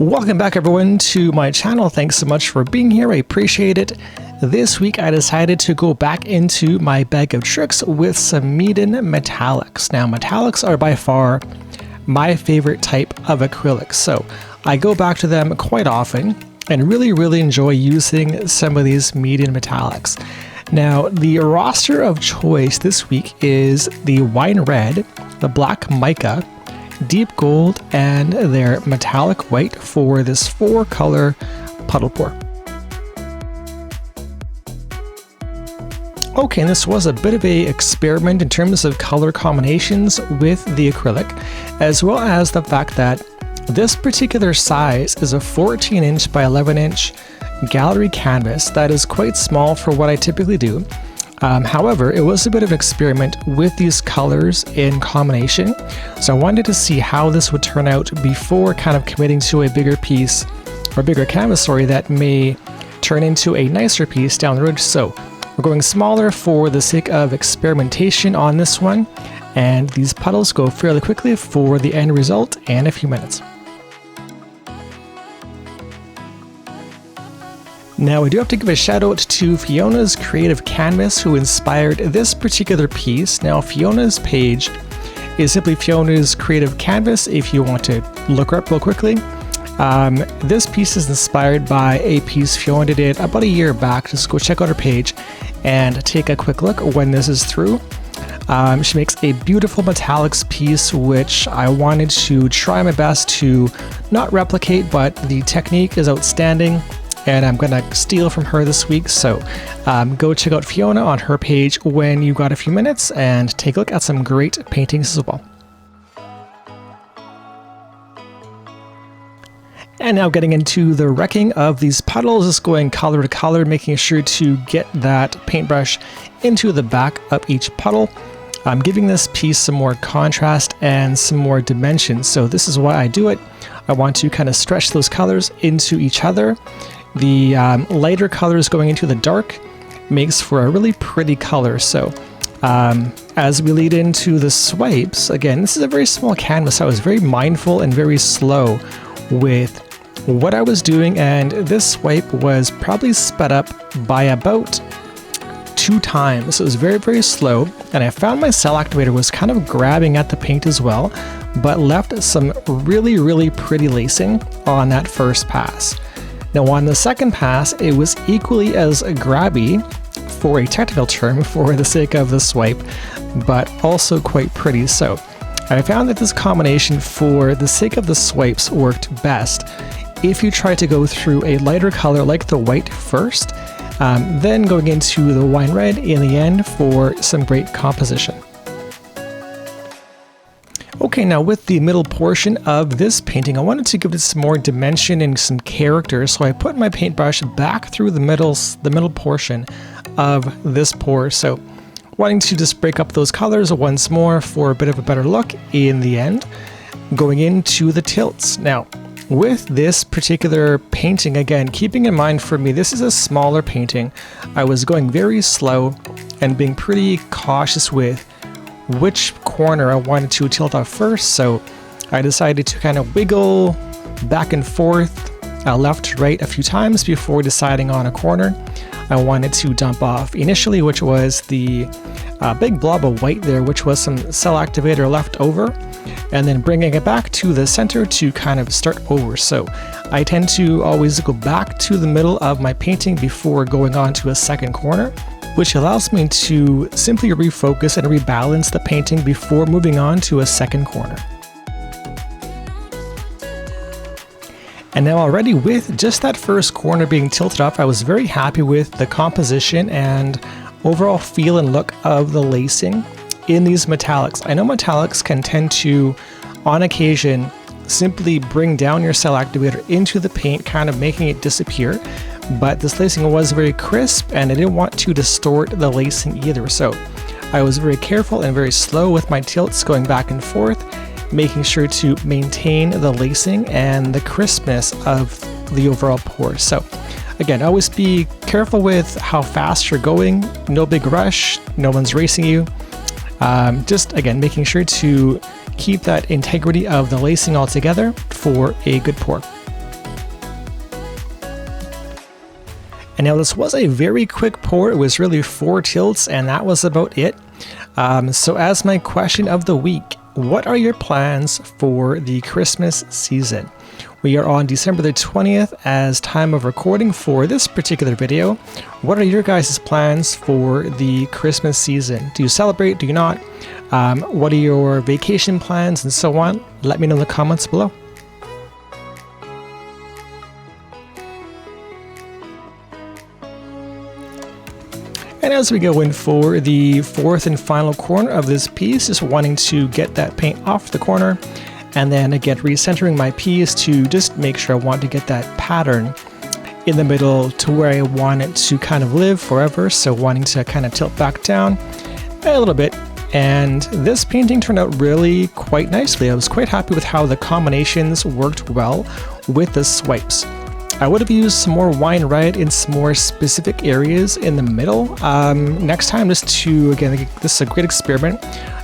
Welcome back everyone to my channel. Thanks so much for being here. I appreciate it. This week I decided to go back into my bag of tricks with some MEEDEN Metallics. Now metallics are by far my favorite type of acrylics, so I go back to them quite often and really enjoy using some of these MEEDEN Metallics. Now the roster of choice this week is the wine red, the black mica, deep gold, and their metallic white for this 4-color puddle pour. Okay, and this was a bit of an experiment in terms of color combinations with the acrylic, as well as the fact that this particular size is a 14-inch by 11-inch gallery canvas that is quite small for what I typically do. However, it was a bit of an experiment with these colors in combination, so I wanted to see how this would turn out before kind of committing to a bigger piece or bigger canvas, that may turn into a nicer piece down the road. So we're going smaller for the sake of experimentation on this one, and these puddles go fairly quickly for the end result in a few minutes. Now, I do have to give a shout out to Fiona's Creative Canvas, who inspired this particular piece. Now, Fiona's page is simply Fiona's Creative Canvas if you want to look her up real quickly. This piece is inspired by a piece Fiona did about a year back. Just go check out her page and take a quick look when this is through. She makes a beautiful metallics piece, which I wanted to try my best to not replicate, but the technique is outstanding, and I'm gonna steal from her this week. So go check out Fiona on her page when you got a few minutes and take a look at some great paintings as well. And now getting into the wrecking of these puddles, just going color to color, making sure to get that paintbrush into the back of each puddle. I'm giving this piece some more contrast and some more dimension. So this is why I do it. I want to kind of stretch those colors into each other. The lighter colors going into the dark makes for a really pretty color. So as we lead into the swipes, again, this is a very small canvas. So I was very mindful and very slow with what I was doing, and this swipe was probably sped up by about 2 times. So it was very slow, and I found my cell activator was kind of grabbing at the paint as well, but left some really pretty lacing on that first pass. Now on the second pass, it was equally as grabby, for a technical term, for the sake of the swipe, but also quite pretty. So I found that this combination, for the sake of the swipes, worked best if you try to go through a lighter color like the white first, then going into the wine red in the end for some great composition. Okay, now with the middle portion of this painting, I wanted to give it some more dimension and some character, so I put my paintbrush back through the middle portion of this pour. So wanting to just break up those colors once more for a bit of a better look in the end. Going into the tilts. Now, with this particular painting, again, keeping in mind for me, this is a smaller painting. I was going very slow and being pretty cautious with which corner I wanted to tilt off first, so I decided to kind of wiggle back and forth, left to right a few times before deciding on a corner I wanted to dump off initially, which was the big blob of white there, which was some cell activator left over, and then bringing it back to the center to kind of start over. So I tend to always go back to the middle of my painting before going on to a second corner, which allows me to simply refocus and rebalance the painting before moving on to a second corner. And now already with just that first corner being tilted off, I was very happy with the composition and overall feel and look of the lacing in these metallics. I know metallics can tend to, on occasion, simply bring down your cell activator into the paint, kind of making it disappear. But this lacing was very crisp, and I didn't want to distort the lacing either. So I was very careful and very slow with my tilts, going back and forth, making sure to maintain the lacing and the crispness of the overall pour. So again, always be careful with how fast you're going. No big rush, no one's racing you. Just again, making sure to keep that integrity of the lacing all together for a good pour. And now this was a very quick pour. It was really 4 tilts and that was about it. So as my question of the week, what are your plans for the Christmas season? We are on December the 20th as time of recording for this particular video. What are your guys' plans for the Christmas season? Do you celebrate? Do you not? What are your vacation plans and so on? Let me know in the comments below. And as we go in for the 4th and final corner of this piece, just wanting to get that paint off the corner, and then again recentering my piece to just make sure I want to get that pattern in the middle to where I want it to kind of live forever. So wanting to kind of tilt back down a little bit. And this painting turned out really quite nicely. I was quite happy with how the combinations worked well with the swipes. I would have used some more wine red in some more specific areas in the middle next time, just to, again, this is a great experiment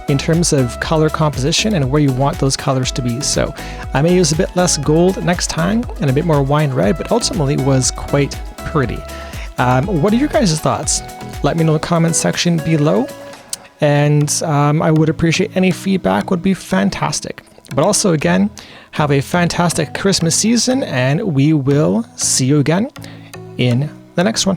in terms of color composition and where you want those colors to be. So I may use a bit less gold next time and a bit more wine red, but ultimately was quite pretty. What are your guys' thoughts? Let me know in the comment section below, and I would appreciate any feedback, would be fantastic. But also, again, have a fantastic Christmas season, and we will see you again in the next one.